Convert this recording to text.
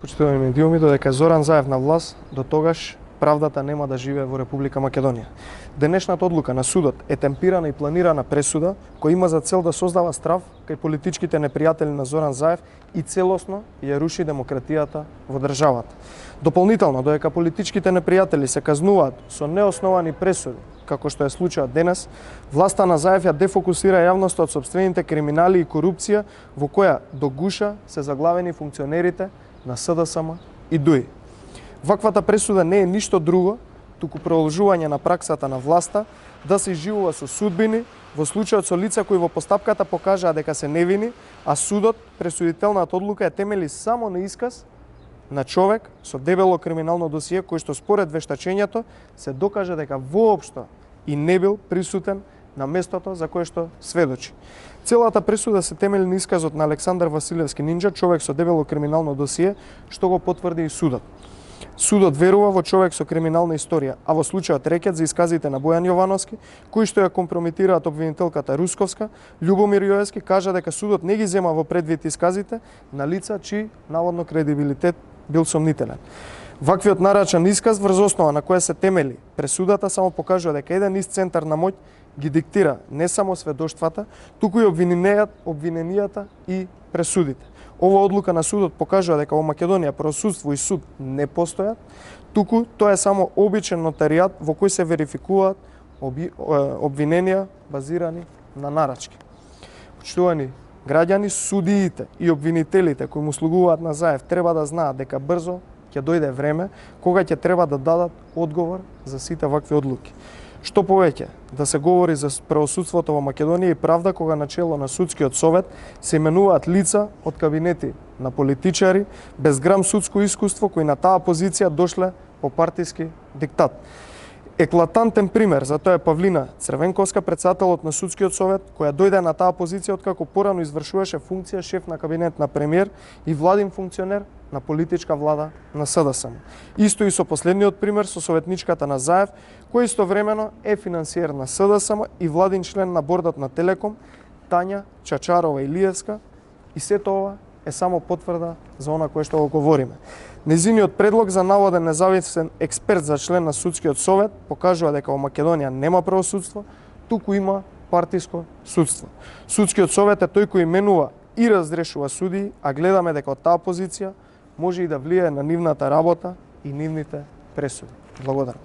Почитувани медиуми, додека Зоран Заев на власт, до тогаш правдата нема да живее во Република Македонија. Денешната одлука на судот е темпирана и планирана пресуда која има за цел да создава страв кај политичките непријатели на Зоран Заев и целосно ја руши демократијата во државата. Дополнително, додека политичките непријатели се казнуваат со неосновани пресуди, како што е случајот денес, власта на Заев ја дефокусира јавноста од сопствените криминали и корупција во која до гуша се заглавени функционерите на СДСМ и ДУИ. Ваквата пресуда не е ништо друго, туку продолжување на праксата на власта да се изживува со судбини во случајот со лица кои во постапката покажаа дека се невини, а судот пресудителната одлука е темели само на исказ на човек со дебело криминално досие кој што според вештачењето се докаже дека воопшто и не бил присутен на местото за кое што сведочи. Целата пресуда се темели на исказот на Александар Василевски Нинџа, човек со дебело криминално досие, што го потврди и судот. Судот верува во човек со криминална историја, а во случајот рекет за исказите на Бојан Јовановски, кои што ја компрометираат обвинителката Русковска, Љубомир Јоевски кажа дека судот не ги зема во предвид исказите на лица чии наводно кредибилитет бил сомнителен. Ваквиот нарачан исказ врз основа на која се темели пресудата само покажува дека еден ист центар на моќ ги диктира не само сведоштвата, туку и обвиненијата и пресудите. Ова одлука на судот покажува дека во Македонија правосудство и суд не постојат, туку тоа е само обичен нотаријат во кој се верификуваат обвиненија базирани на нарачки. Почитувани граѓани, судиите и обвинителите кои му слугуваат на Заев треба да знаат дека брзо ќе дојде време кога ќе треба да дадат одговор за сите вакви одлуки. Што повеќе да се говори за правосудството во Македонија и правда кога на чело на судскиот совет се именуваат лица од кабинети на политичари без грам судско искуство кои на таа позиција дошле по партиски диктат. Еклатантен пример за тоа е Павлина Црвенковска, председателот на судскиот совет, која дојде на таа позиција откако порано извршуваше функција шеф на кабинет на премиер и владин функционер на политичка влада на СДСМ. Исто и со последниот пример со советничката на Заев, која истовремено е финансиер на СДСМ и владин член на бордот на Телеком, Тања Чачарова Илиевска, и сето ова е само потврда за она кое што го говориме. Незиниот предлог за наводен независен експерт за член на судскиот совет покажува дека во Македонија нема правосудство, туку има партиско судство. Судскиот совет е тој кој именува и разрешува судии, а гледаме дека од таа позиција може и да влијае на нивната работа и нивните пресуди. Благодарам.